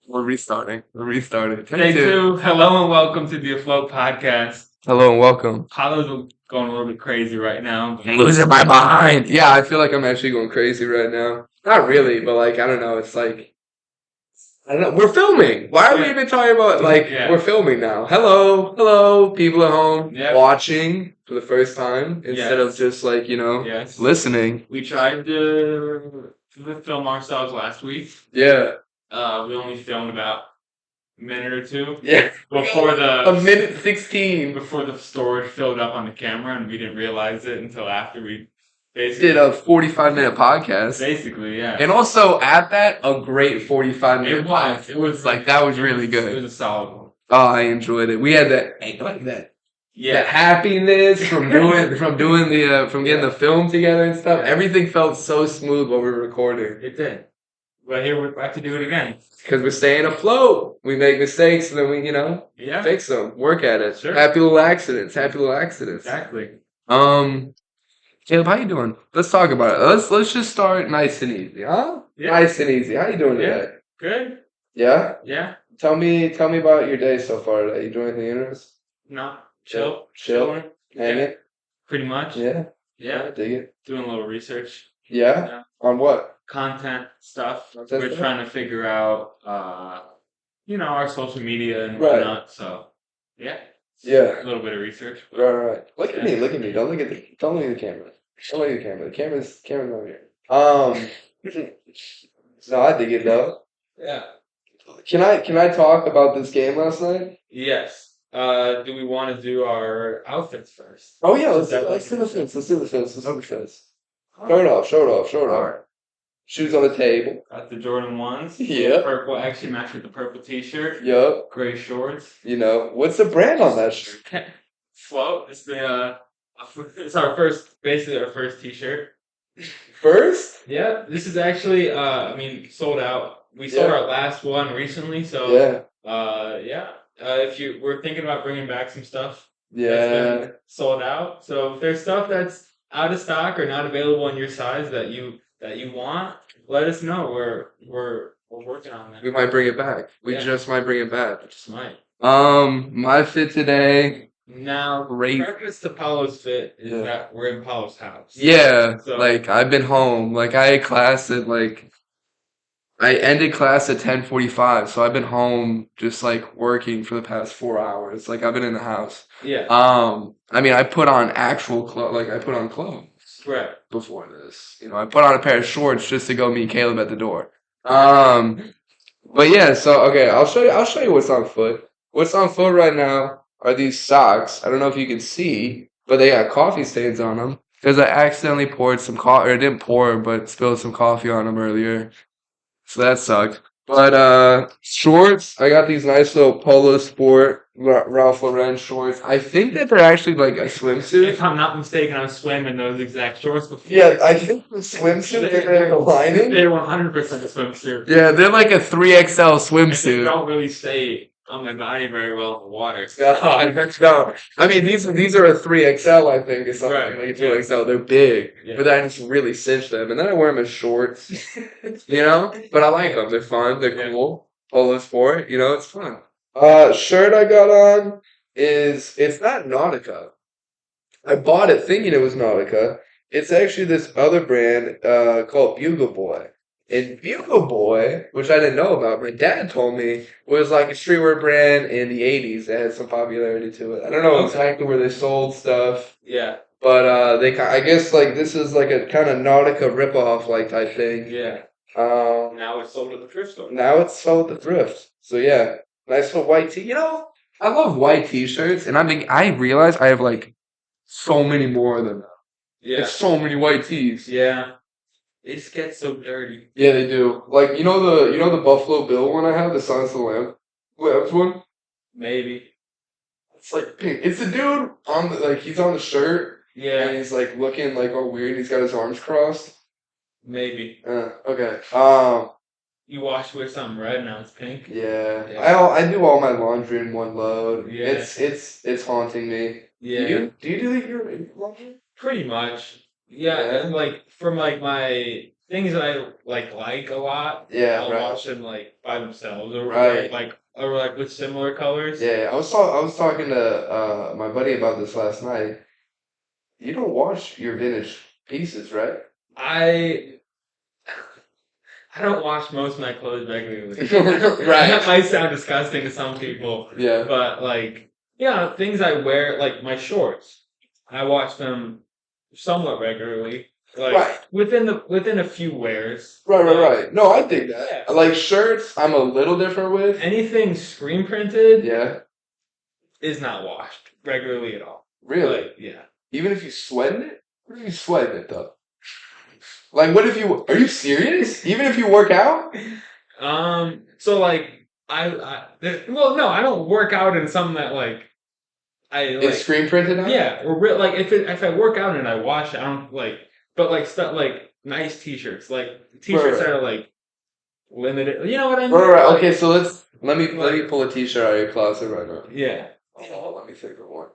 We're restarting. Take Day two. 2. Hello and welcome to the Afloat podcast. Hello and welcome. Paolo's going a little bit crazy right now. I'm losing my mind. Yeah, I feel like I'm actually going crazy right now. Not really, but like I don't know. It's like I don't know. We're filming. Why are we Yeah. even talking about like Yeah. we're filming now? Hello, people at home Yep. watching for the first time instead of Yes. just like Yes. listening. We tried to film ourselves last week. Yeah, We only filmed about a minute or two yeah. before A minute 16. before the storage filled up on the camera, and we didn't realize it until after we Did a 45-minute podcast. basically, yeah. And also at that, a great 45-minute podcast. It was Like that was really It good. was a solid one. Oh, I enjoyed it. We had that that Yeah. happiness from getting the film together and stuff. Yeah. Everything felt so smooth while we were recording. It did. But here we're back to do it again. Because we're staying afloat. We make mistakes and then we, Yeah. fix them. Work at it. Sure. Happy little accidents. Exactly. Caleb, how you doing? Let's talk about it. Let's just start nice and easy, huh? Yeah. Nice and easy. How you doing Yeah. today? Good. Yeah? Yeah. Tell me about your day so far today. You doing anything interesting? No. Chill. Chilling? Hanging? Pretty much. Yeah. Yeah. I dig it. Doing a little research. Yeah? Yeah. On what? Content stuff. Content We're stuff? trying to figure out our social media and Right. whatnot. So yeah. Yeah. A little bit of research. Right. Look at me. Don't look at the camera. Don't look at the camera. The camera's over here. No, I dig it though. Yeah. Can I talk about this game last night? Yes. Do we want to do our outfits first? Oh yeah, Is that let's do the fence. Let's do the fence. Alright. Show it off. Shoes on the table. Got the Jordan 1s. Yeah. Purple, actually matched with the purple t-shirt. Yup. Gray shorts. What's the brand on that shirt? Float. It's basically our first t-shirt. First? Yeah. This is actually, sold out. We sold Yeah. our last one recently, so Yeah. if we're thinking about bringing back some stuff that's Yeah. been sold out. So if there's stuff that's out of stock or not available in your size that you want, let us know. We're working on that. We might bring it back. We Yeah. just might bring it back. Just might. My fit today. Now, Great. preface to Paolo's fit is Yeah. that we're in Paolo's house. Yeah. So- Like I've been home. Like I had class at I ended class at 10:45, so I've been home just like working for the past 4 hours. Like I've been in the house. Yeah. I put on actual clothes. Like I put on clothes Right. before this. I put on a pair of shorts just to go meet Caleb at the door. But yeah, so okay, I'll show you what's on foot. What's on foot right now are these socks. I don't know if you can see, but they got coffee stains on them because I accidentally poured some coffee, or didn't pour, but spilled some coffee on them earlier. So that sucked. But shorts, I got these nice little Polo Sport Ralph Lauren shorts. I think that they're actually like a swimsuit. If I'm not mistaken, I was swimming those exact shorts before. Yeah, I think the swimsuit, they're the lining. They're 100% a swimsuit. Yeah, they're like a 3XL They swimsuit. don't really stay on my body very well in the water. No. I mean, these are a 3XL, I think, or something. Right. Like a 2XL. They're big. Yeah. But then I just really cinch them. And then I wear them as shorts. But I like them. They're fun. They're Yeah. cool. Polo Sport. It's fun. Shirt I got on it's not Nautica. I bought it thinking it was Nautica. It's actually this other brand called Bugle Boy. And Bugle Boy, which I didn't know about, my dad told me was like a streetwear brand in the 80s that had some popularity to it. I don't know exactly where they sold stuff, Yeah. but I guess like this is like a kind of Nautica ripoff like type thing. Yeah. Um, Now it's sold at the thrift store. now it's sold at the thrift. So yeah, nice little white tee. I love white t-shirts, and I realize I have like so many more of them. Yeah. There's so many white tees. Yeah. They just get so dirty. Yeah, they do. Like the Buffalo Bill one I have, the Silence of the Lambs one. Maybe. It's like pink. It's a dude he's on the shirt and Yeah. he's like looking like all weird. He's got his arms crossed. Maybe. Okay. You washed with something red, now it's pink. Yeah. Yeah. I do all my laundry in one load. Yeah. It's haunting me. Yeah. Do you do your laundry? Pretty much. Yeah, Yeah. and like from like my things that I like a lot. Yeah, I'll right. watch them like by themselves or Right. or like with similar colors. Yeah, I was talking to my buddy about this last night. You don't wash your vintage pieces, right? I I don't wash most of my clothes regularly. Right. That might sound disgusting to some people, Yeah. but like, yeah, things I wear, like my shorts, I wash them somewhat regularly, like Right. within a few wears. Right, right, Like, right. No, I dig that. yeah, Like shirts, I'm a little different with. anything screen printed Yeah. is not washed regularly at all. Really? Like, yeah. Even if you sweating it? What if you sweating it though? Like, what if you? Are you serious? Even if you work out? So like well, no, I don't work out in something that like I It's like. screen printed out? Yeah, or like if I work out and I wash it, I don't like. But like stuff like nice t-shirts, like t-shirts Right, that right. are like limited. You know what I mean? Right, right. Like, Okay, so let me like pull a t-shirt out of your closet right now. yeah, Oh, let me think of one.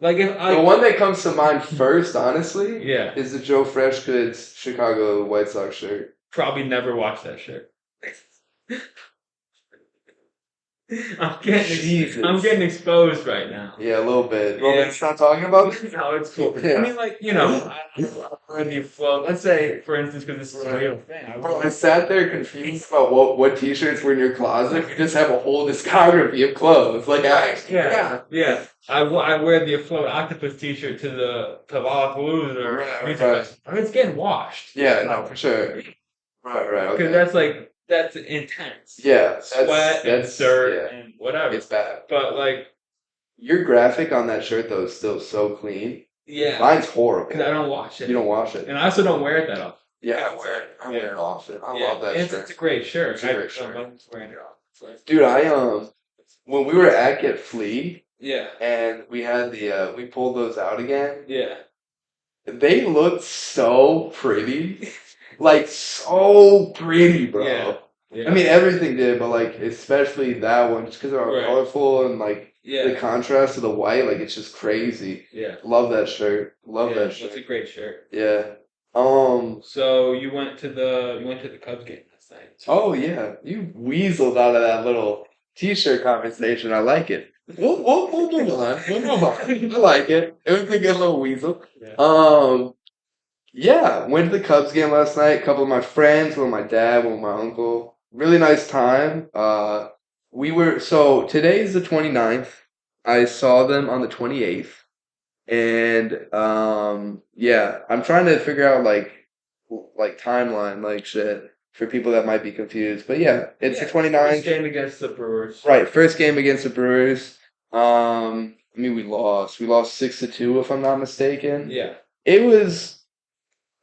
like if The I one that comes to mind first, honestly, yeah, is the Joe Freshgoods Chicago White Sox shirt. probably never watch that shit. I'm getting exposed right now. Yeah, a little bit. Yeah. Well, stop talking about it. No, it's cool. Yeah. I mean, like, I read the Afloat. Let's say, for instance, because this is a real thing. Bro, I sat there confused about what t-shirts were in your closet. You just have a whole discography of clothes. Like, Yeah. I wear the Afloat Octopus T-shirt to the Lollapalooza or Right, music right. festival. I mean, it's getting washed. Yeah, no, for sure. Right, okay. Because that's intense. Yeah, Sweat and that's dirt and whatever. it's bad. But like, Your graphic on that shirt though is still so clean. yeah, Mine's horrible. because I don't wash it. You don't wash it. And I also don't wear it that often. Yeah, I wear it. I wear it often. I love that It's shirt. a great shirt. It's a great shirt. I'm wearing it often. Dude, when we were at Get Flea Yeah. and we had we pulled those out again, Yeah. they looked so pretty. Like so pretty, bro. Yeah. I mean everything did, but like especially that one just because they're all Right. colorful and like Yeah. the contrast to the white, like it's just crazy. Yeah. Love that shirt. Love that shirt. It's a great shirt. Yeah. So you went to the Cubs game last night. Oh yeah, you weaseled out of that little t-shirt conversation. I like it. We'll move on. We'll move on. I like it. It was a good little weasel. Yeah. Yeah, went to the Cubs game last night. A couple of my friends, one with my dad, one with my uncle. Really nice time. So today's the 29th. I saw them on the 28th. And yeah, I'm trying to figure out like timeline, like shit for people that might be confused. But yeah, it's the 29th. First game against the Brewers. Right, first game against the Brewers. I mean we lost. We lost 6-2 if I'm not mistaken. Yeah. It was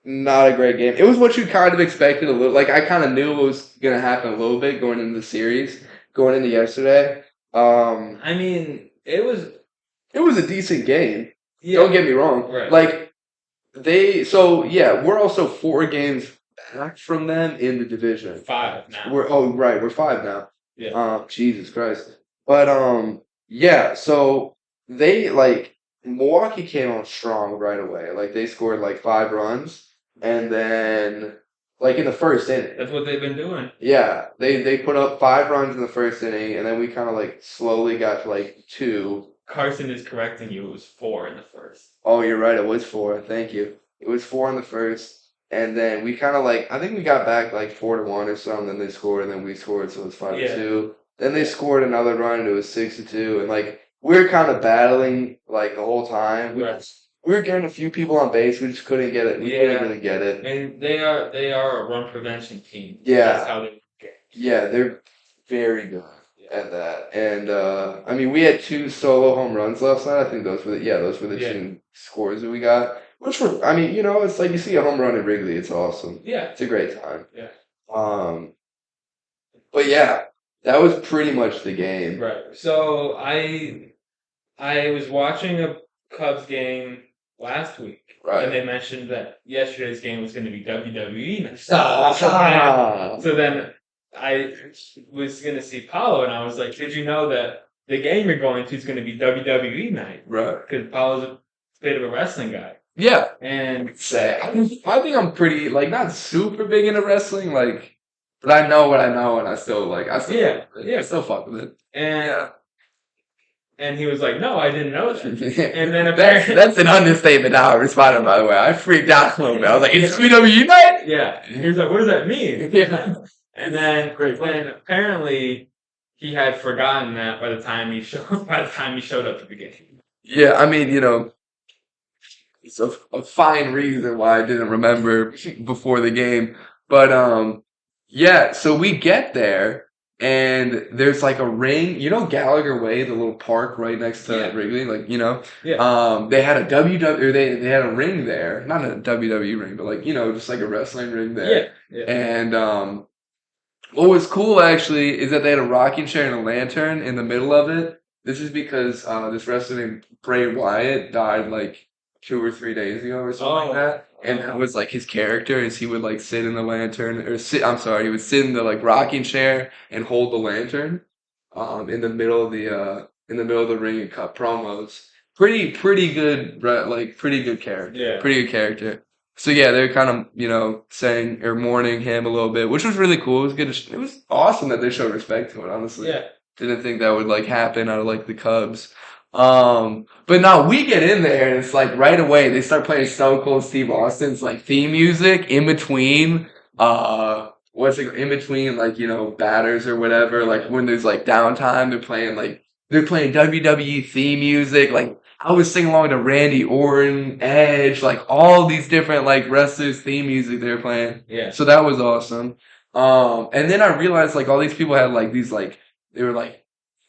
not a great game. It was what you kind of expected a little. Like I kind of knew what was gonna happen a little bit going into the series, going into yesterday. I mean, it was a decent game. yeah. Don't get me wrong. Right. Like we're also 4 games back from them in the division. 5 now. We're 5 now. Yeah. Jesus Christ. But yeah, so they like Milwaukee came on strong right away. Like they scored like 5 runs and then like in the first inning. That's what they've been doing. Yeah, they put up 5 runs in the first inning and then we kind of like slowly got to like 2. Carson is correcting you. It was 4 in the first. Oh, you're right. It was 4. Thank you. It was 4 in the first, and then we kind of like I think we got back like 4-1 or something. Then they scored, and then we scored, so it was 5-2. Then they scored another run, and it was 6-2. And like we were kind of battling like the whole time. We were getting a few people on base. We just couldn't get it. We couldn't really get it. And they are a run prevention team. Yeah. That's how they get. Yeah, they're very good at that. And I mean, we had 2 solo home runs last night. I think those were the 2 scores that we got. Which were, I mean, it's like you see a home run at Wrigley, it's awesome. Yeah. It's a great time. Yeah. But yeah, that was pretty much the game. Right. So I was watching a Cubs game last week. Right. And they mentioned that yesterday's game was going to be WWE night. So then I was going to see Paolo, and I was like, did you know that the game you're going to is going to be WWE night? Right. Because Paolo's a bit of a wrestling guy. Yeah. And Say, I think I'm pretty like not super big into wrestling, like, but I know what I know, and I still yeah, fuck with it. I yeah. still fuck with it. And Yeah. and he was like, "No, I didn't know that." And then that's apparently, that's an understatement how I responded, by the way. I freaked out a little bit. I was like, it's WWE night? yeah, he was like, "What does that mean?" Yeah. And then when apparently he had forgotten that by the time he showed up to the game. Yeah, I mean, it's a fine reason why I didn't remember before the game. But yeah, so we get there and there's like a ring, Gallagher Way, the little park right next to Yeah. Wrigley, Yeah. they had a WWE or they had a ring there, not a WWE ring, but like, just like a wrestling ring there. Yeah. And what was cool actually is that they had a rocking chair and a lantern in the middle of it. This is because this wrestler named Bray Wyatt died like 2 or 3 days ago or something like that. And that was like his character is he would like sit in the lantern or sit I'm sorry, he would sit in the like rocking chair and hold the lantern in the middle of the ring and cut promos. Pretty good like pretty good character. Yeah. Pretty good character. So yeah, they're kind of saying or mourning him a little bit, which was really cool. It was good. It was awesome that they showed respect to it. Honestly, Yeah. didn't think that would like happen out of like the Cubs. But now we get in there and it's like right away they start playing Stone Cold Steve Austin's like theme music in between. What's it in between like batters or whatever. Like when there's like downtime, they're playing WWE theme music like. I was singing along to Randy Orton, Edge, like all these different like wrestlers' theme music they were playing. Yeah. So that was awesome. And then I realized like all these people had like these like they were like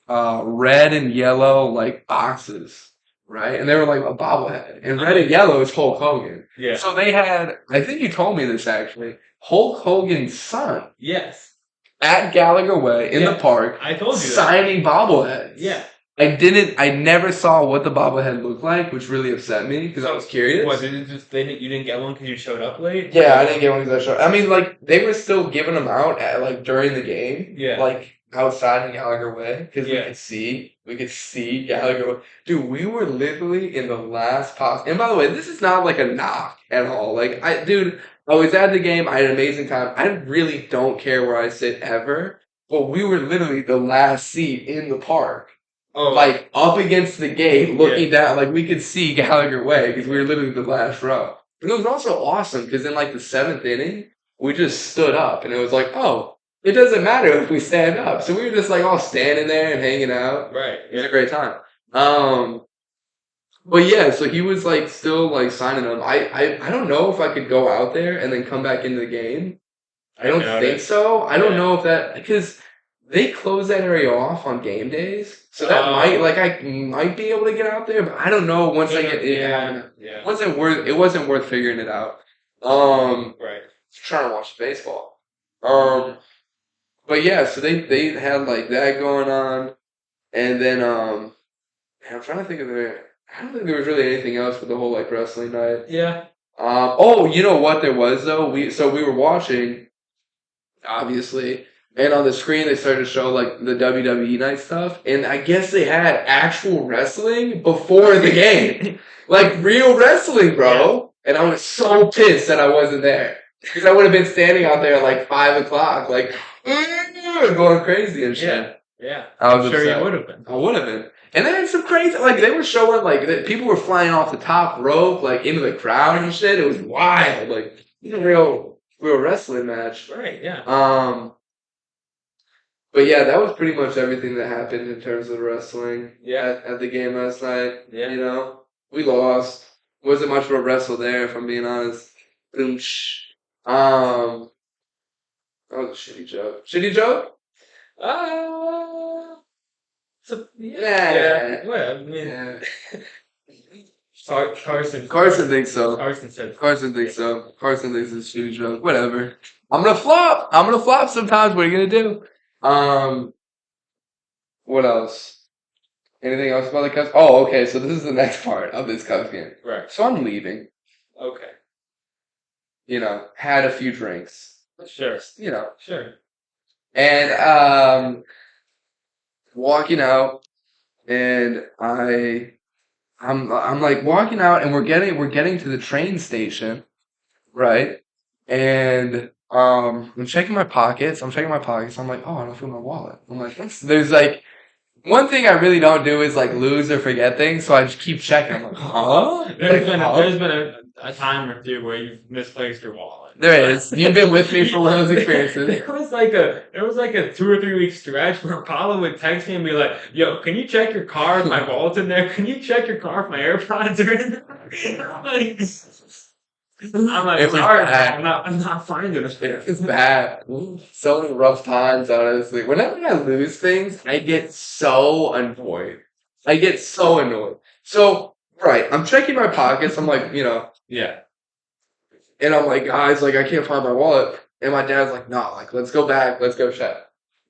red and yellow like boxes, right? And they were like a bobblehead. And red and yellow is Hulk Hogan. Yeah. So they had I think you told me this actually, Hulk Hogan's son Yes. at Gallagher Way in the park I told you that. signing bobbleheads. Yeah. I never saw what the bobblehead looked like, which really upset me because I was curious. What, you didn't get one because you showed up late? Yeah, I didn't get one because I showed. I mean, like they were still giving them out at like during the game. Yeah. Like outside in Gallagher Way because Yeah. we could see Gallagher Way. Dude, we were literally in the last pos. And by the way, this is not like a knock at all. Like I was at the game. I had an amazing time. I really don't care where I sit ever. But we were literally the last seat in the park. Oh, Like up against the gate, looking down, like we could see Gallagher Way because we were literally the last row. But it was also awesome because in like the seventh inning, we just stood up and it was like, oh, it doesn't matter if we stand up. So we were just like all standing there and hanging out. right. It was a great time. But yeah, so he was like still like signing them. I don't know if I could go out there and then come back into the game. I don't think so. I don't know if that because they close that area off on game days, so that I might be able to get out there, but I don't know once I get it wasn't worth figuring it out. Right. Trying to watch baseball. But yeah, so they had like that going on, and then man, I'm trying to think of I don't think there was really anything else with the whole like wrestling night. Yeah. Oh, you know what there was though? We were watching, obviously. And on the screen, they started to show like the WWE night stuff, and I guess they had actual wrestling before the game, like real wrestling, bro. And I was so pissed that I wasn't there because I would have been standing out there at like 5 o'clock, like going crazy and shit. Yeah. I was sure upset. you would have been. I would have been. And they had some crazy, like they were showing like that people were flying off the top rope, like into the crowd and shit. It was wild, like a real wrestling match. Right. Yeah. But yeah, that was pretty much everything that happened in terms of wrestling Yeah. at the game last night. Yeah. We lost. Wasn't much of a wrestle there, if I'm being honest. That was a shitty joke. Shitty joke? So, Yeah. Well, I mean, Yeah. Carson thinks so. Carson said. Carson thinks so. Carson thinks it's a shitty joke. Whatever. I'm gonna flop sometimes. What are you gonna do? What else? Anything else about the Cubs? Oh, okay. So this is the next part of this Cubs game. Right. So I'm leaving. Okay. Had a few drinks. Sure. Sure. And walking out, and I I'm like walking out, and we're getting to the train station, right? And I'm checking my pockets. I'm like, oh, I don't feel my wallet. I'm like, there's like one thing I really don't do is like lose or forget things, so I just keep checking. I'm like, huh? There's Like, been huh? there's been a time or two where you've misplaced your wallet. There is. You've been with me for one of those experiences. There was like a 2 or 3 week stretch where Paolo would text me and be like, "Yo, can you check your car if my wallet's in there? Can you check your car if my AirPods are in there?" I'm like, It was sorry, bad. I'm not finding it. It's bad. So many rough times, honestly. Whenever I lose things, I get so annoyed. I get so annoyed. So, right, I'm checking my pockets. I'm like, Yeah, and I'm like, guys, like, I can't find my wallet. And my dad's like, no, like, let's go back. Let's go check.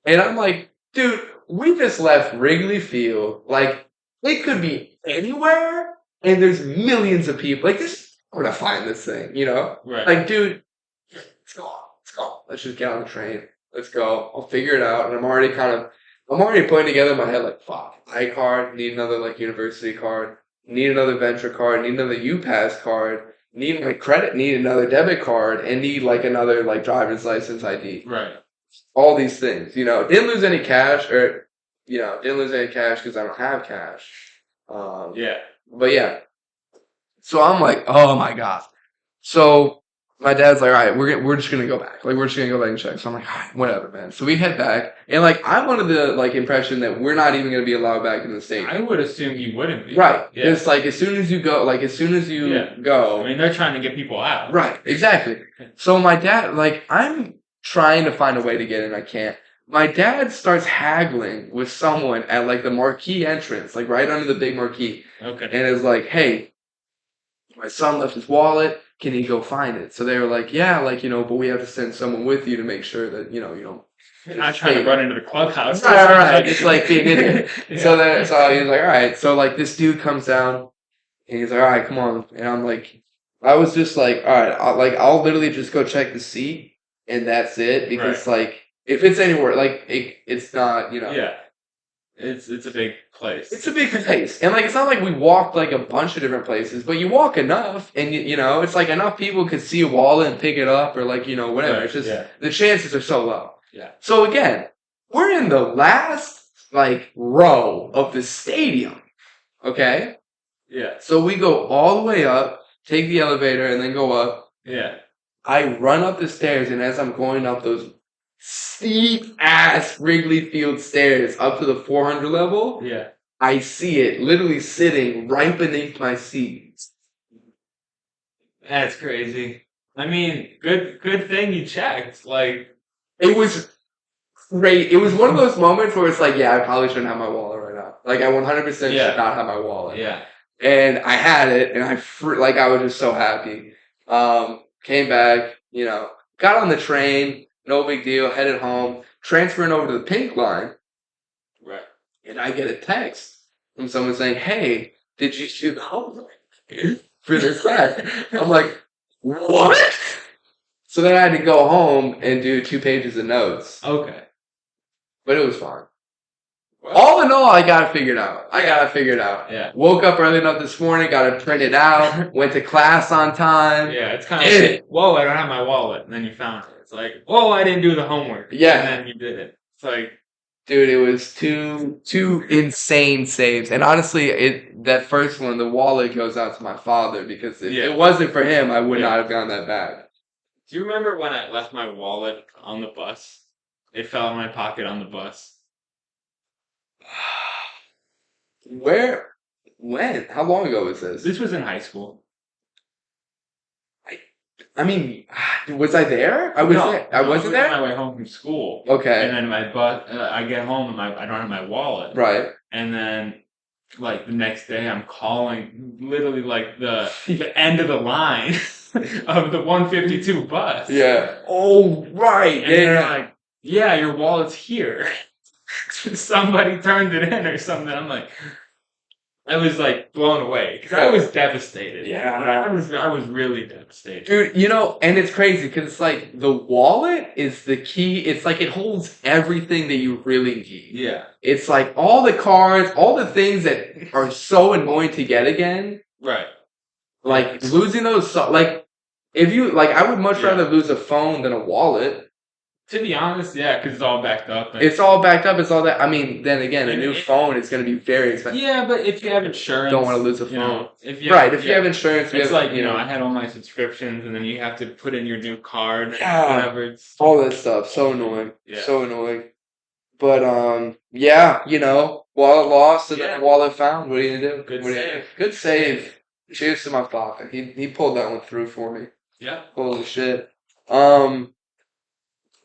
And I'm like, dude, we just left Wrigley Field. Like, it could be anywhere, and there's millions of people. Like, this, I'm gonna find this thing, right. Like, dude, let's go. Let's go. Let's just get on the train. Let's go. I'll figure it out. And I'm already putting together in my head, like, fuck, iCard, need another, like, university card, need another venture card, need another UPass card, need my credit, need another debit card, and need, like, another, like, driver's license ID. Right. All these things, Didn't lose any cash, or, didn't lose any cash because I don't have cash. Yeah. But yeah. So I'm like, oh my God. So my dad's like, all right, we're just gonna go back. Like, we're just gonna go back and check. So I'm like, all right, whatever, man. So we head back, and like I'm under the like impression that we're not even gonna be allowed back in the state. I would assume you wouldn't be. Right. Yeah. It's like as soon as you go, I mean, they're trying to get people out. Right, exactly. So my dad, like, I'm trying to find a way to get in. I can't. My dad starts haggling with someone at like the marquee entrance, like right under the big marquee, Okay. and is like, hey, my son left his wallet. Can he go find it? So they were like, yeah, like, but we have to send someone with you to make sure that, you don't. You're not trying to run into the clubhouse. Right. It's like being an idiot. Yeah. So he's like, all right. So like this dude comes down, and he's like, all right, come on. And I'm like, I was just like, all right, I'll literally just go check the seat, and that's it. Because like, if it's anywhere, like it's not, Yeah. It's a big place. It's a big place, and like it's not like we walked like a bunch of different places, but you walk enough, and it's like enough people could see a wallet and pick it up, or like whatever. Right, It's just yeah. the chances are so low. Yeah. So again, we're in the last like row of the stadium. Okay. Yeah. So we go all the way up, take the elevator, and then go up. Yeah. I run up the stairs, and as I'm going up those steep ass Wrigley Field stairs up to the 400 level, Yeah. I see it literally sitting right beneath my seat. That's crazy. I mean, good thing you checked. Like, It was great. It was one of those moments where it's like, yeah, I probably shouldn't have my wallet right now. Like, I 100% should not have my wallet. yeah. And I had it, and I was just so happy. Came back, got on the train, no big deal, headed home, transferring over to the pink line, Right. and I get a text from someone saying, hey, did you do the homework for this class? I'm like, what? So then I had to go home and do 2 pages of notes. Okay. But it was fine. Well, All in all, I got it figured out. Yeah. Woke up early enough this morning, got it printed out, went to class on time. Yeah, it's kind of like, whoa, I don't have my wallet. And then you found it. It's like, whoa, I didn't do the homework. Yeah. And then you did it. It's like, Dude, it was two insane saves. And honestly, that first one, the wallet goes out to my father, because if it wasn't for him, I would not have gotten that back. do you remember when I left my wallet on the bus? It fell in my pocket on the bus. Where? When? How long ago was this? This was in high school. I mean, was I there? I wasn't on there? my way home from school. Okay. And then my bus, I get home and I don't have my wallet. Right. And then, like, the next day, I'm calling literally like the end of the line of the 152 bus. Yeah. Oh, right. And they're like, yeah, your wallet's here. Somebody turned it in or something. I'm like, I was like blown away because I was devastated. Yeah. I was really devastated. Dude, and it's crazy because it's like the wallet is the key. It's like it holds everything that you really need. Yeah. It's like all the cards, all the things that are so annoying to get again. Right. Like losing those, like if you like, I would much Yeah. rather lose a phone than a wallet. To be honest, yeah, because it's all backed up. It's all backed up. It's all that. I mean, then again, a And new phone is going to be very expensive. Yeah, but if you have insurance, Don't want to lose a you know, phone. if you Right, if you have insurance, it's like I had all my subscriptions, and then you have to put in your new card, Yeah. whatever. It's all that stuff. So annoying. Yeah. So annoying. But yeah, wallet lost and then wallet found. What are you gonna do? Good What are you save. gonna do? Good save. Cheers to my father. He pulled that one through for me. Yeah. Holy shit.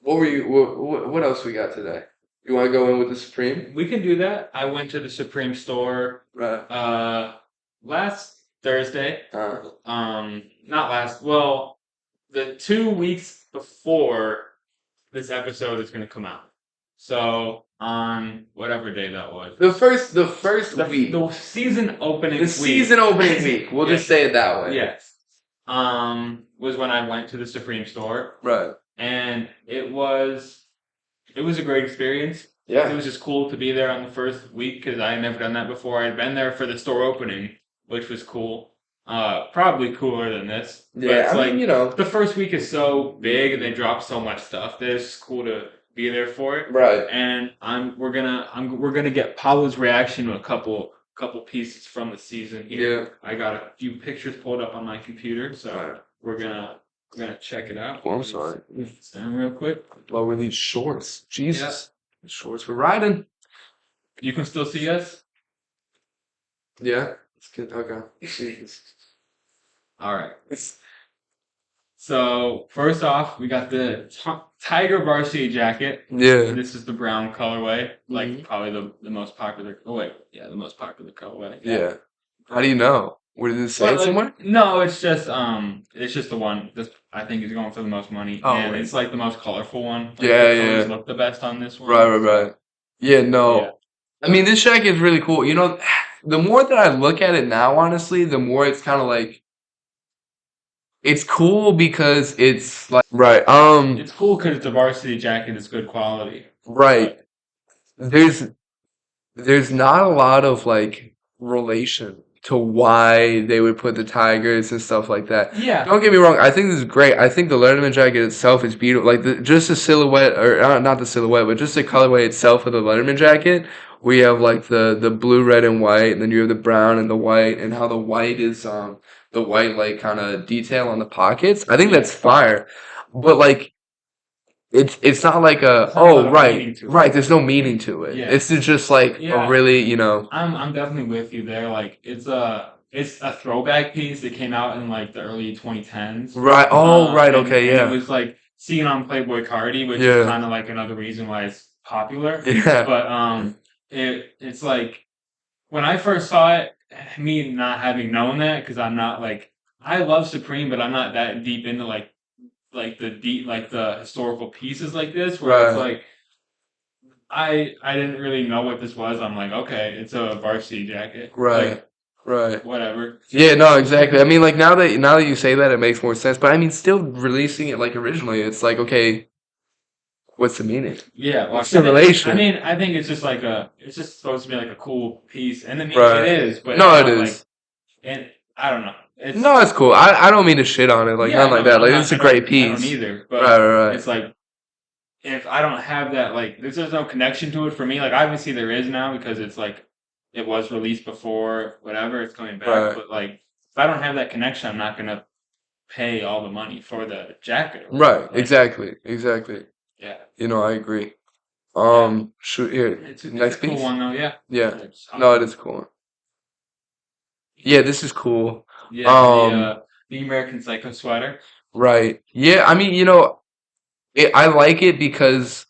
What were you? What else we got today? You want to go in with the Supreme? We can do that. I went to the Supreme store Right. last Thursday. Uh, Not last. Well, the 2 weeks before this episode is going to come out. So on whatever day that was. the first week. The season opening. The season opening week. We'll just say it that way. Yes. Was when I went to the Supreme store. Right. And it was a great experience. Yeah. It was just cool to be there on the first week because I had never done that before. I had been there for the store opening, which was cool. Probably cooler than this. Yeah, but it's the the first week is so big and they drop so much stuff that it's just cool to be there for it. Right. And we're gonna get Paolo's reaction to a couple pieces from the season here. Yeah. I got a few pictures pulled up on my computer, so we're gonna check it out. Well, I'm sorry. Stand real quick. Lower these shorts. Jesus. The shorts we're riding. You can still see us? Yeah. It's good. Okay. Jesus. All right. So, first off, we got the Tiger varsity jacket. Yeah. This is the brown colorway. Like, Mhm. probably the most popular. Oh, wait. Yeah, the most popular colorway. Yeah. How do you know? What did it say But, somewhere? No, it's just the one that I think is going for the most money. Oh, and right. it's like the most colorful one. Like, Yeah, the colors yeah. look the best on this one. Right. Yeah, no. Yeah. I mean, this jacket is really cool. The more that I look at it now, honestly, the more it's kind of like, it's cool because it's like, right. It's cool because it's a varsity jacket. It's good quality. Right. There's not a lot of like relation to why they would put the tigers and stuff like that. Yeah. Don't get me wrong. I think this is great. I think the Letterman jacket itself is beautiful. Like just the silhouette, or not the silhouette, but just the colorway itself of the Letterman jacket. We have like the blue, red, and white, and then you have the brown and the white, and how the white is the white like kind of detail on the pockets. I think that's fire. But like it's not like There's not a lot of meaning to it. right. There's no meaning to it. Yeah. It's just like Yeah. a really I'm definitely with you there. Like it's a throwback piece that came out in like the early 2010s. right. Oh right. And Okay. it Yeah. was like seen on Playboy Cardi, which Yeah. is kind of like another reason why it's popular. Yeah. But it's like when I first saw it, me not having known that because I'm not like I love Supreme, but I'm not that deep into like the historical pieces like this where it's Right. like I didn't really know what this was. I'm like, okay, it's a varsity jacket. Right. Like, Right. whatever. Yeah. No. Exactly. I mean, like now that you say that, it makes more sense. But I mean, still releasing it like originally, it's like okay, what's the meaning? Yeah. Well, What's the relation? I mean, I think it's just supposed to be like a cool piece. And I mean, Right. it is. But No, it's it not, is. like, and I don't know. It's, No, it's cool. I don't mean to shit on it. Like yeah, not like no, that. I'm Like not- it's a I great don't- I don't piece. either. But Right. it's like, if I don't have that, like, there's no connection to it for me. Like, obviously there is now because it's like, it was released before, whatever, it's coming back. Right. But like, if I don't have that connection, I'm not gonna pay all the money for the jacket. Right. Like, Exactly. Yeah. I agree. Shoot here. It's a Next cool piece. one though, yeah. Yeah. No, it is a cool one. Yeah, this is cool. Yeah, the American Psycho sweater. Right. Yeah, I mean, I like it because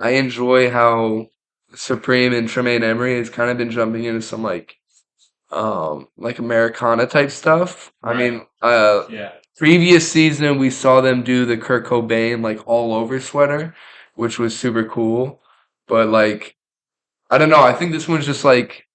I enjoy how Supreme and Tremaine Emory has kind of been jumping into some like Americana type stuff. I Right. mean, Yeah. previous season we saw them do the Kurt Cobain like all over sweater, which was super cool. But like, I don't know. I think this one's just like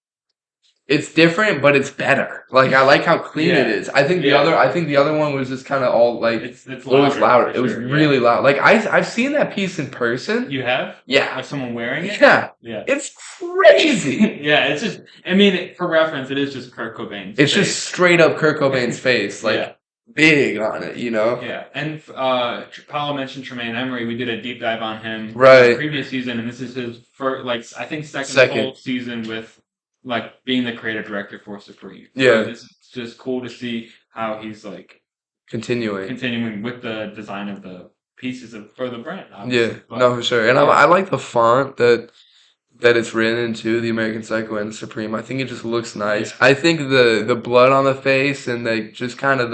it's different, but it's better. Like I like how clean it Yeah. is. I think Yeah. the other one was just kind of all like It's it was louder louder. for It was sure. really Yeah. loud. Like I've seen that piece in person. You have? Yeah, Of someone wearing it? yeah, Yeah. it's crazy. Yeah, it's just, I mean, for reference, it is just Kurt Cobain's It's just face. straight up Kurt Cobain's face, Yeah. like big on it, Yeah. And Paolo mentioned Tremaine Emery. We did a deep dive on him in the Right. previous season, and this is his first, like, I think second Second. full season with, like, being the creative director for Supreme. Yeah. So this is just cool to see how he's, like, Continuing. continuing with the design of the pieces for the brand, Yeah, obviously. But, no, for sure. And yeah. I like the font that it's written into, the American Psycho and the Supreme. I think it just looks nice. Yeah. I think the blood on the face and just kind of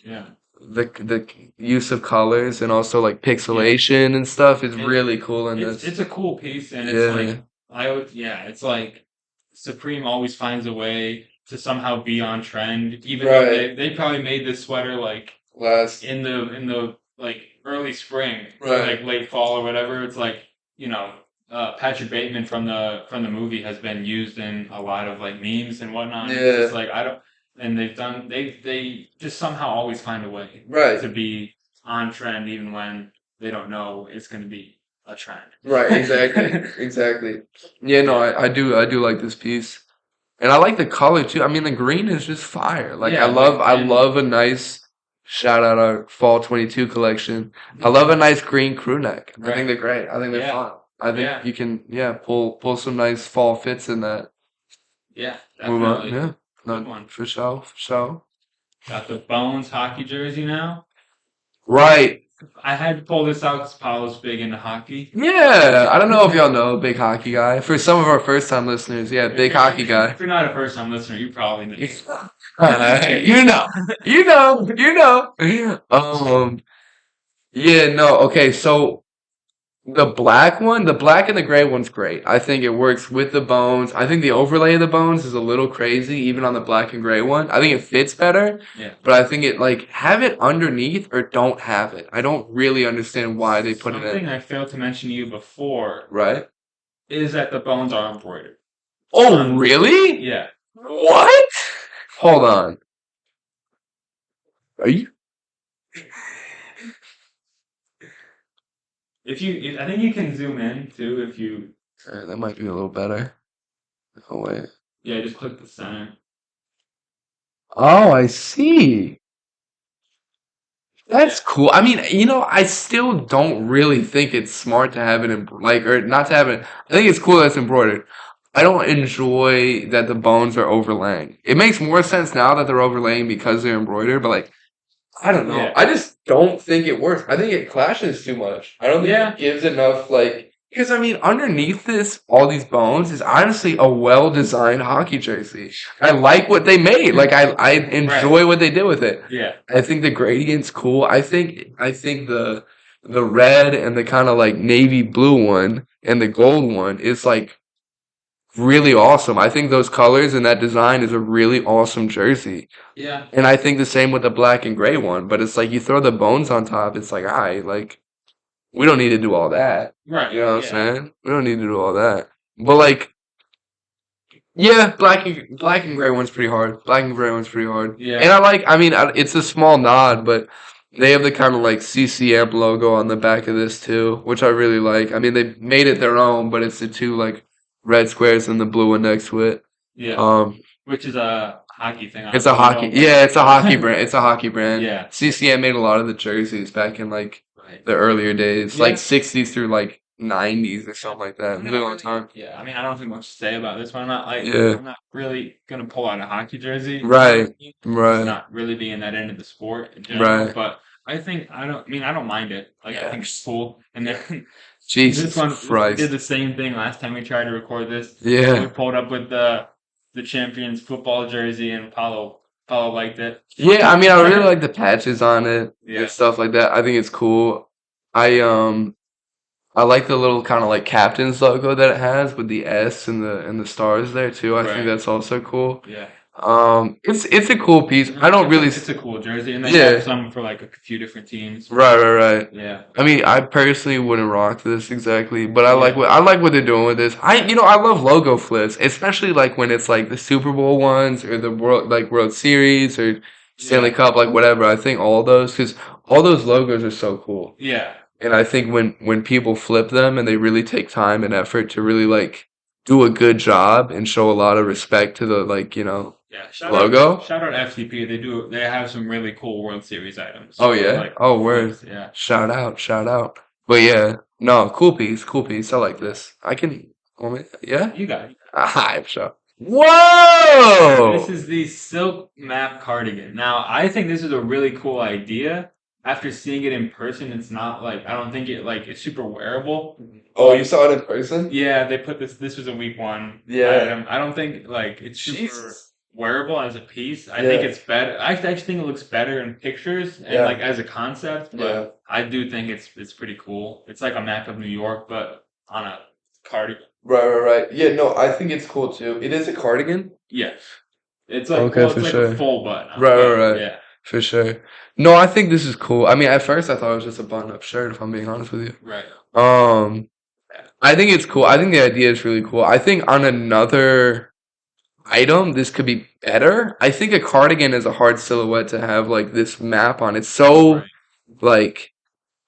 Yeah. the use of colors and also like pixelation and stuff is It- really cool in It's this. it's a cool piece, and Yeah. it's like it's like Supreme always finds a way to somehow be on trend, even though Right. they probably made this sweater like Last. in the like early spring or Right. like late fall or whatever. It's like, Patrick Bateman from the movie has been used in a lot of like memes and whatnot. It's just Yeah. like I don't, and they just somehow always find a way Right. to be on trend even when they don't know it's going to be a trend. Right, exactly. Exactly. Yeah, no, I do like this piece. And I like the color too. I mean, the green is just fire. Like Yeah, I and love a nice shout out our fall 22 collection. I love a nice green crew neck. I think right, they're great. I think they're yeah, fun. I think yeah, you can pull some nice fall fits in that. yeah, Move on. definitely Yeah. good No, one. for sure, for sure. Got the Bones hockey jersey now. Right. I had to pull this out because Paolo's big into hockey. Yeah. I don't know if y'all know, big hockey guy. For some of our first time listeners, yeah, big hockey guy. If you're not a first time listener, you probably know. You know. You know. You know. Yeah, no, okay, so the black and the gray one's great. I think it works with the bones. I think the overlay of the bones is a little crazy, even on the black and gray one. I think it fits better, Yeah. but I think it like have it underneath or don't have it. I don't really understand why they put it Something in. I failed to mention to you before Right? is that the bones are embroidered. Oh, really? Yeah. What? Hold on. Are you? I think you can zoom in too if you. That might be a little better. Oh wait. Yeah, just click the center. Oh, I see. That's cool. I mean, I still don't really think it's smart to have it or not to have it. I think it's cool that it's embroidered. I don't enjoy that the bones are overlaying. It makes more sense now that they're overlaying because they're embroidered, but like, I don't know. Yeah. I just don't think it works. I think it clashes too much. I don't think Yeah. it gives enough, like, because I mean, underneath this, all these bones is honestly a well-designed hockey jersey. I like what they made. Like, I enjoy what they did with it. Yeah. I think the gradient's cool. I think the red and the kind of like navy blue one and the gold one is like really awesome. I think those colors and that design is a really awesome jersey. Yeah. And I think the same with the black and gray one. But it's like you throw the bones on top, it's like, all right, like we don't need to do all that. Right. You know what Yeah. I'm saying? We don't need to do all that. But like, yeah, black and gray one's pretty hard. Black and gray one's pretty hard. Yeah. And I mean, it's a small nod, but they have the kind of like CCM logo on the back of this too, which I really like. I mean, they made it their own, but it's the two like red squares and the blue one next to it. Yeah. Which is a hockey thing. It's a hockey. Yeah, it's a hockey brand. It's a hockey brand. Yeah. CCM made a lot of the jerseys back in like Right. the earlier days, Yeah. like 60s through like 90s or something like that. I mean, Really long time. Yeah, I mean, I don't think much to say about this one. Yeah. I'm not really gonna pull out a hockey jersey. Right. Just Right. not really being that into the sport in general. Right. But I don't mind it. Like I think it's cool. And then Jesus this one we Christ. did the same thing last time we tried to record this. Yeah. We pulled up with the champions football jersey, and Paolo liked it. Yeah, I mean, I really like the patches on it Yeah. and stuff like that. I think it's cool. I like the little kind of like captain's logo that it has with the S and the stars there too. I think Right. that's also cool. Yeah. It's a cool piece. I don't really. It's a cool jersey, and they have Yeah. some for like a few different teams. Right. Yeah, I mean, I personally wouldn't rock this exactly, but yeah, I like what they're doing with this. I love logo flips, especially like when it's like the Super Bowl ones or the World Series or Stanley yeah, Cup, like whatever. I think all those because all those logos are so cool, yeah, and I think when people flip them and they really take time and effort to really like do a good job and show a lot of respect to the yeah. logo. Shout out FTP. They have some really cool World Series items, Oh yeah. like Oh word. flips. Yeah, Shout out. But yeah, no, cool piece. I like this. I can. Yeah. you got it. Hype show. This Whoa! is the silk map cardigan. Now, I think this is a really cool idea. After seeing it in person, it's not like I don't think it like it's super wearable. Oh, you saw it in person? Yeah, they put this. This was a week one Yeah. item. I don't think like it's super Jesus. wearable as a piece. I think Yeah. it's better. I actually think it looks better in pictures and Yeah. like as a concept. But Yeah. I do think it's pretty cool. It's like a map of New York, but on a cardigan. Right. Yeah, no, I think it's cool too. It is a cardigan. Yes, it's like Okay, well, for it's like a sure. full button up, Right. but Right. yeah, For sure. No, I think this is cool. I mean, at first I thought it was just a button-up shirt, if I'm being honest with you. right. Um, I think it's cool. I think the idea is really cool. I think on another item, this could be better. I think a cardigan is a hard silhouette to have like this map on. It's so Right. like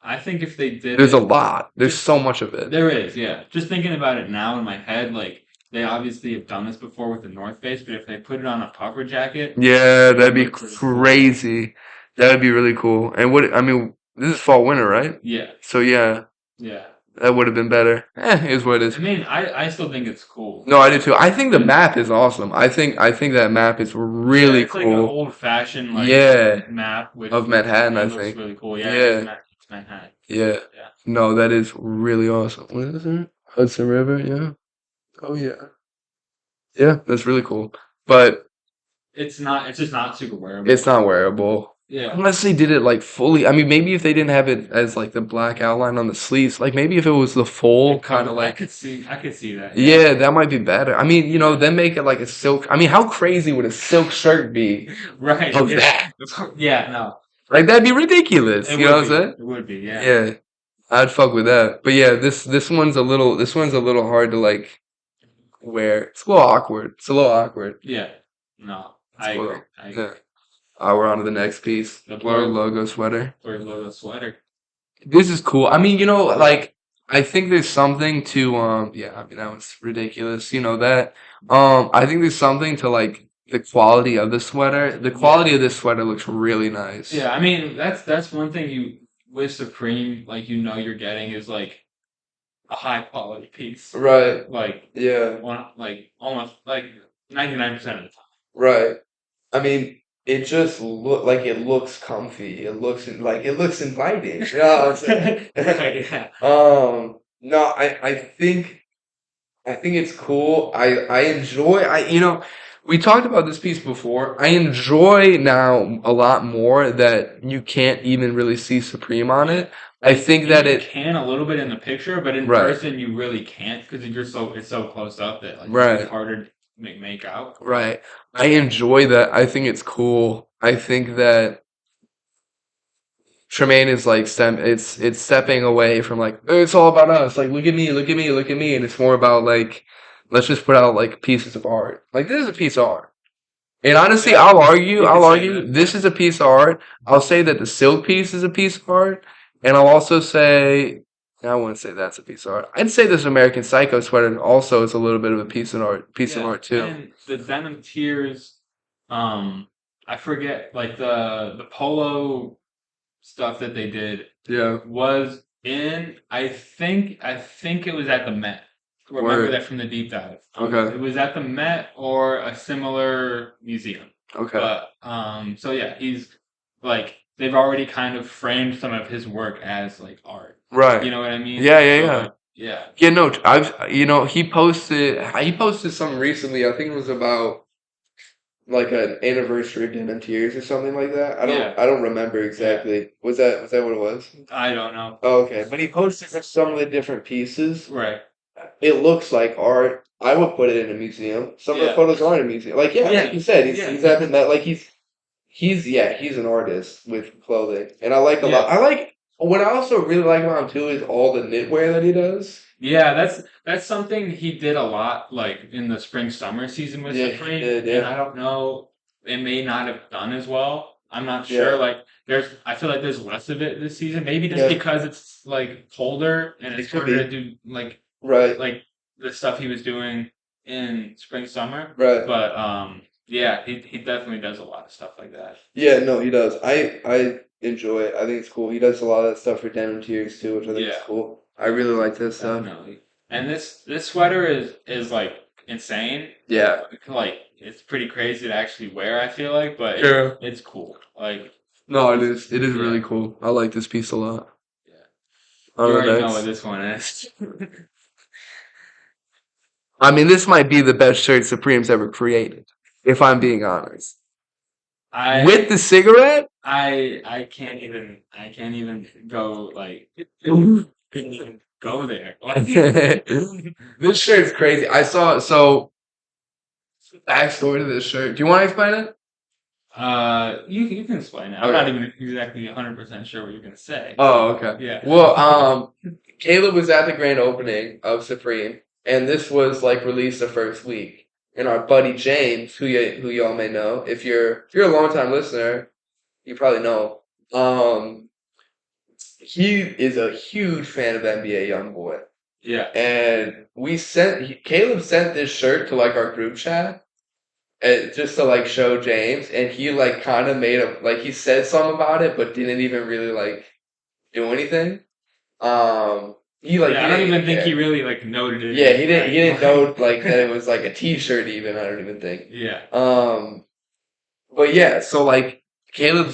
I think if they did there's a it, lot. There's just so much of it. there is, yeah. Just thinking about it now in my head, like they obviously have done this before with the North Face, but if they put it on a puffer jacket, Yeah, it that'd would be look pretty cool. crazy. That'd be really cool. And what I mean, this is fall winter, right? Yeah, So yeah, yeah. that would have been better. Is what it is. I mean, I still think it's cool. No, I do too. I think the map is awesome. I think that map is Yeah, really it's like an cool. old fashioned like Yeah, map, which of Manhattan, it I looks think. really cool. Yeah, Yeah, It's Manhattan. yeah. Yeah, No, that is really awesome. What is it? Hudson River, yeah. Oh yeah. Yeah, that's really cool. But it's not. It's just not super it's wearable. not wearable. Yeah, Unless they did it like fully. I mean, maybe if they didn't have it as like the black outline on the sleeves, like maybe if it was the full it kind covered. of like, I could see that. Yeah, yeah, that might be better. I mean, yeah. then make it like a silk. I mean, how crazy would a silk shirt be Right. of Yeah. that? Yeah. No. Like that'd be ridiculous. It You know would what I'm be. saying? It would be. Yeah. Yeah, I'd fuck with that. But yeah, this one's a little hard to like wear. It's a little awkward. It's a little awkward. Yeah. No. It's I a agree. little. I Yeah. agree. We're on to the next piece. The Blur blur logo sweater. logo sweater. This is cool. I mean, like I think there's something to yeah, I mean that was ridiculous. You know that. I think there's something to like the quality of the sweater. The Yeah. quality of this sweater looks really nice. Yeah. I mean, that's one thing you with Supreme, like you're getting is like a high quality piece. Right. Like Yeah. like almost like 99% of the time. Right. I mean, it just look like it looks comfy. It looks inviting. You know what I'm saying? Yeah. No, I think it's cool. I enjoy we talked about this piece before. I enjoy now a lot more that you can't even really see Supreme on it. I think that you it can a little bit in the picture, but in right, person you really can't because it's so close up that like right, it's harder to make out. right. I enjoy that. I think it's cool. I think that Tremaine is like it's stepping away from like it's all about us. Like look at me, and it's more about like let's just put out like pieces of art. Like this is a piece of art. And honestly, Yeah, you could I'll say argue that. this is a piece of art. I'll say that the silk piece is a piece of art, and I'll also say I wouldn't say that's a piece of art. I'd say this American Psycho sweater also is a little bit of a piece of Yeah, art too. and the denim tiers, I forget like the polo stuff that they did Yeah. was in I think it was at the Met. Remember Word. that from the deep dive. Okay. It was at the Met or a similar museum. Okay. But so yeah, he's like they've already kind of framed some of his work as like art. Right. You know what I mean? Yeah. So Yeah. like yeah. Yeah. No. He posted something recently. I think it was about like an anniversary of Denim Tears or something like that. Yeah. I don't remember Yeah. exactly. Was that what it was? I don't know. Oh, okay. But he posted some of the different pieces. Right. It looks like art. I would put it in a museum. Some of the Yeah. photos are in a museum. Like Yeah. like you said, Yeah. he's having that. Like he's an artist with clothing, and I like a lot. Yeah. I like what I also really like about him too is all the knitwear that he does. Yeah, that's something he did a lot, like in the spring summer season with Yeah, he Supreme, did. and I Yeah, don't know, it may not have done as well. I'm not sure. yeah, Like, I feel like there's less of it this season. Maybe just yeah. because it's like colder and It it's could harder to be do right, like the stuff he was doing in spring summer. right. But yeah, he definitely does a lot of stuff like that. Yeah, no, he does. I enjoy it. I think it's cool. He does a lot of stuff for denim tears too, which I think is Yeah. cool. I really like this stuff. Definitely. And this sweater is like insane. Yeah. Like it's pretty crazy to actually wear, I feel like, but Yeah. it's cool. Like No, it is. It is yeah, really cool. I like this piece a lot. yeah. On You the already know what next. this one is. I mean, this might be the best shirt Supreme's ever created, if I'm being honest. With the cigarette? I can't even go like can't even go there. This shirt's crazy. I saw so backstory to this shirt. Do you want to explain it? You can explain it. I'm not even exactly 100% sure what you're gonna say. Oh, okay. Yeah. Well, Caleb was at the grand opening of Supreme, and this was like released the first week. And our buddy James, who y'all may know, if you're a long time listener, you probably know. He is a huge fan of NBA YoungBoy, Yeah. and Caleb sent this shirt to like our group chat, and just to like show James, and he like kind of made a like he said something about it, but didn't even really like do anything. He like Yeah, he I don't didn't even think care. he really like noted it. Yeah, he didn't know like that it was like a T-shirt even. I don't even think. Yeah. But yeah, so like Caleb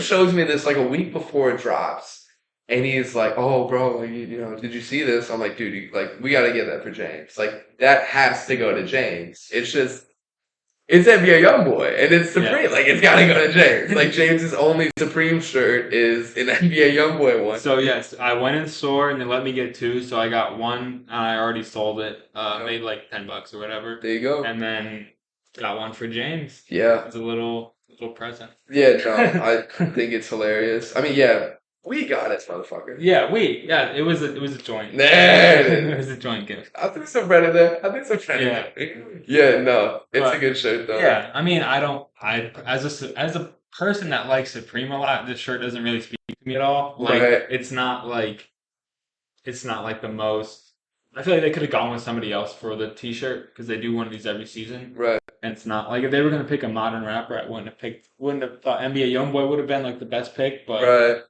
shows me this like a week before it drops, and he's like, "Oh, bro, like, you know, did you see this?" I'm like, "Dude, like we got to get that for James. Like that has to go to James. It's just." It's NBA YoungBoy, and it's Supreme. Yeah. Like, it's gotta go to James. Like, James's only Supreme shirt is an NBA YoungBoy one. So yes, I went in the store and they let me get two. So I got one and I already sold it. Made like $10 or whatever, There you go. and then got one for James. Yeah. It's a little present. Yeah, no, I think it's hilarious. I mean, yeah, we got it, motherfucker. Yeah, it was a joint. Nah. It was a joint gift. I think some bread in there. Yeah. Yeah, no, it's a But good shirt, though. yeah, I mean, as a person that likes Supreme a lot, this shirt doesn't really speak to me at all. Like Right. it's not like the most. I feel like they could have gone with somebody else for the T-shirt because they do one of these every season. Right. And it's not like if they were gonna pick a modern rapper, I wouldn't have thought NBA YoungBoy would have been like the best pick. But Right.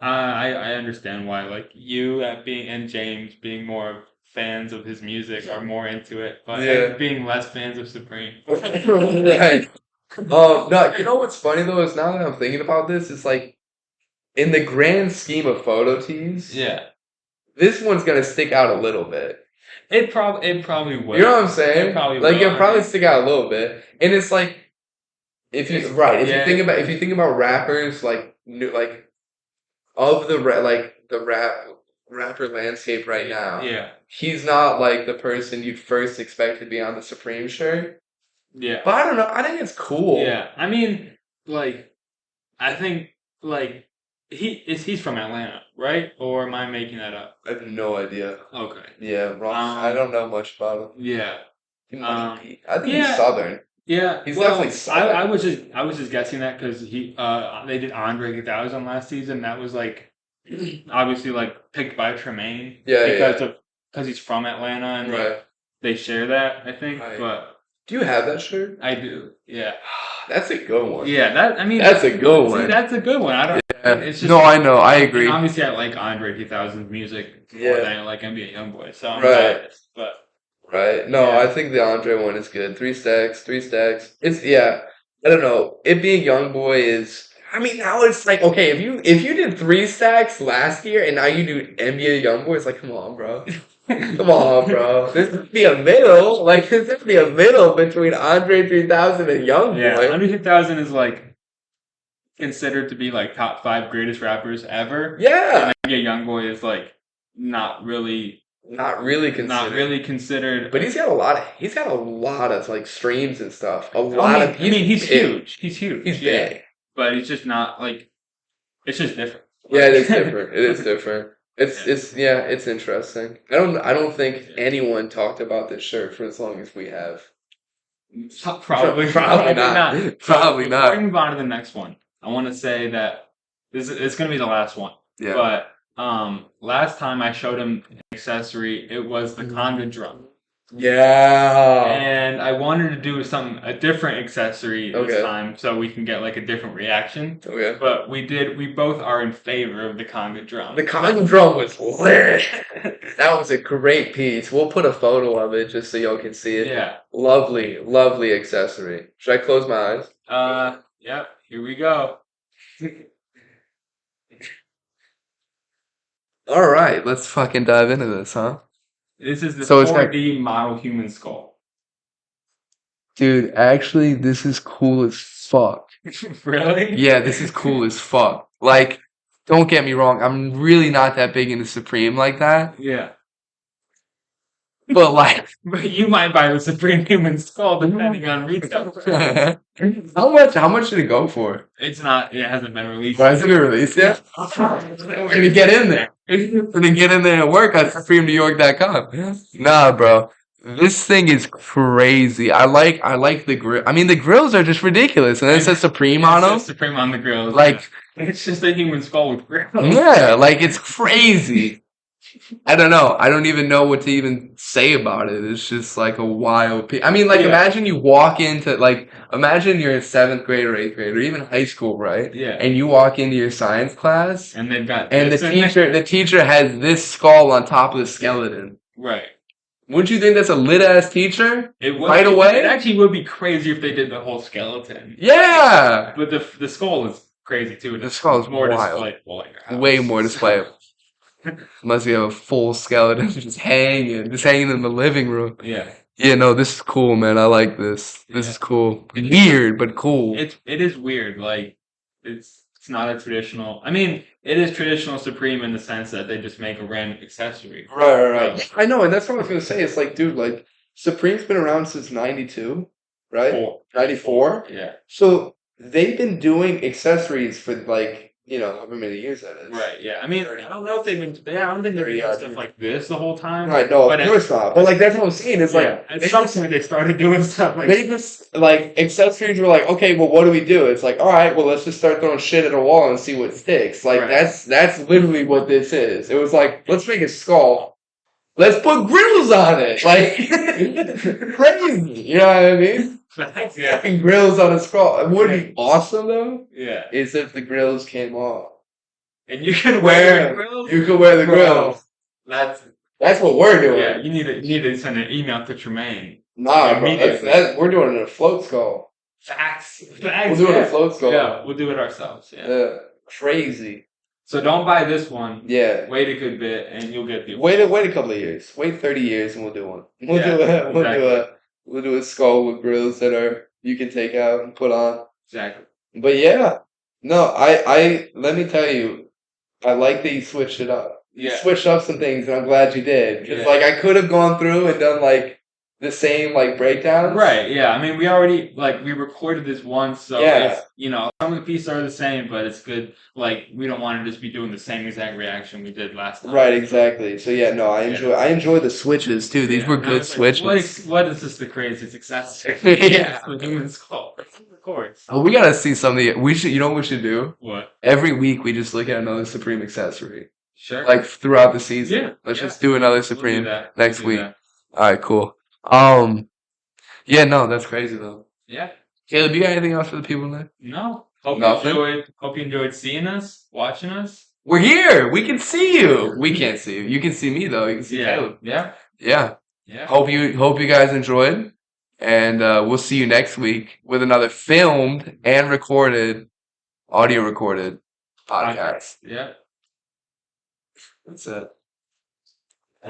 I understand why like you and James being more fans of his music are more into it, but Yeah. being less fans of Supreme. Right. No, you know what's funny though is now that I'm thinking about this, it's like in the grand scheme of photo tees, Yeah, this one's gonna stick out a little bit. it probably will. You know what I'm saying? It probably like will, it'll probably I mean. stick out a little bit, and it's like if you It's- right if yeah. you think about rappers like of the rapper landscape right now, Yeah, he's not like the person you'd first expect to be on the Supreme shirt. yeah, But I don't know. I think it's cool. yeah. I mean, like, I think like he's from Atlanta, right? Or am I making that up? I have no idea. Okay. Yeah, wrong. I don't know much about him. Yeah. He might be. I think yeah. he's Southern. Yeah, He's well, definitely Southern. I was just guessing that because they did Andre 3000 last season. That was like obviously like picked by Tremaine because he's from Atlanta and Right. they share that I think. Right. But Do you have that shirt? I do, yeah. That's a good one. Yeah, that's a good one. See, that's a good one. I don't. Yeah. It's just, No, I know. I and agree. obviously, I like Andre 3000's music more Yeah. than I like NBA YoungBoy, so I'm Right. biased. But Right. No, Yeah. I think the Andre one is good. Three stacks. It's yeah. I don't know. It being young boy is. I mean, now it's like okay. If you did three stacks last year and now you do NBA YoungBoy, it's like come on, bro. Come on, bro. This would be a middle. Like this would be a middle between Andre 3000 and YoungBoy. yeah, Andre 3000 is like considered to be like top 5 greatest rappers ever. Yeah. And NBA YoungBoy is like not really Not really considered. Not really considered. But he's got a lot of like streams and stuff. A I lot mean, of. he's big. huge. He's huge. He's yeah. big. But he's just not like. It's just different. Yeah, it is different. It is different. Yeah. It's interesting. I don't think anyone talked about this shirt for as long as we have. Probably Probably not. not. Probably Before not. we move on to the next one, I want to say that it's going to be the last one. Yeah. But last time I showed him an accessory, it was the conga drum. Yeah. And I wanted to do a different accessory Okay. this time so we can get like a different reaction. Okay. But we both are in favor of the conga drum. The conga drum was lit. That was a great piece. We'll put a photo of it just so y'all can see it. Yeah. Lovely, lovely accessory. Should I close my eyes? Yep, here we go. All right, let's fucking dive into this, huh? This is the So it's got- 4D model human skull. Dude, actually, this is cool as fuck. Really? Yeah, this is cool as fuck. Like, don't get me wrong, I'm really not that big into Supreme like that. Yeah. But like, But you might buy the Supreme Human Skull depending on retail. how much did it go for? It hasn't been released. Why hasn't it released yet? We're gonna get in there. We're gonna get in there and work on SupremeNewYork.com. Nah, bro. This thing is crazy. I like the grill. I mean, the grills are just ridiculous, and it says Supreme on It them. says Supreme on the grills. Like, it's just a human skull with grills. yeah, like it's crazy. I don't know. I don't even know what to even say about it. It's just like a wild. I mean, like, Yeah. imagine you walk into imagine you're in 7th grade or 8th grade or even high school, right? Yeah. And you walk into your science class, And they've got and this in there. the teacher has this skull on top of the skeleton. Right. Wouldn't you think that's a lit ass teacher? It would Right away? It actually would be crazy if they did the whole skeleton. Yeah. But the skull is crazy too. The skull is more wild. displayable in your house. Way more displayable. Unless you have a full skeleton just hanging in the living room. Yeah. Yeah, no, this is cool, man. I like this. This is cool. Weird, but cool. It is weird. Like it's not a traditional. I mean, it is traditional Supreme in the sense that they just make a random accessory. Right. I know, and that's what I was gonna say. It's like, dude, like Supreme's been around since '92, right? 94. Yeah. So they've been doing accessories for like, however many years that is. Right. Yeah. I mean, I don't know if they've been. I don't think they're doing stuff like this the whole time. Right. No, But of course not. But like that's what I'm saying. It's like at some point they started doing stuff like. they just like accessories were like, okay, well, what do we do? It's like, all right, well, let's just start throwing shit at a wall and see what sticks. Like Right. that's literally what this is. It was like, let's make a skull. Let's put grills on it. Like crazy. You know what I mean? Yeah. Fucking grills on a skull. It would be awesome though. Yeah. Is if the grills came off. And you can wear the grills. You could wear the grills. That's That's what we're doing. yeah. You need to send an email to Tremaine. Nah, bro. Immediately. We're doing an Afloat skull. Facts. We'll do an Afloat skull. Yeah, we'll do it ourselves. Yeah. Crazy. So don't buy this one. Yeah. Wait a good bit, and you'll get the. Wait a couple of years. Wait 30 years, and we'll do one. We'll do a skull with grills that you can take out and put on. Exactly. But yeah, no, I let me tell you, I like that you switched it up. You Yeah. switched up some things, and I'm glad you did. Because Yeah. I could have gone through and done the same breakdowns. Right. Yeah. I mean, we already we recorded this once, so Yeah. it's, some of the pieces are the same, but it's good. Like we don't want to just be doing the same exact reaction we did last time. Right, exactly. So yeah, no, I enjoy the switches too. These were And I good was like, switches. what is this the craziest accessory? Yeah. The human skull. Of course. Oh, we gotta see something. We should. You know what we should do? What? Every week we just look at another Supreme accessory, Sure. throughout the season. Yeah, Let's yeah. just do another We'll do Supreme that. next We'll do week. that. All right, cool. Yeah, no, that's crazy though. Yeah. Caleb, you got anything else for the people there? No. Hope Nothing? you enjoyed seeing us, watching us. We're here. We can see you. We can't see you. You can see me though. You can see Yeah. Caleb. Yeah. Yeah. Yeah. Hope you guys enjoyed, and we'll see you next week with another filmed and audio recorded podcast. Yeah. That's it.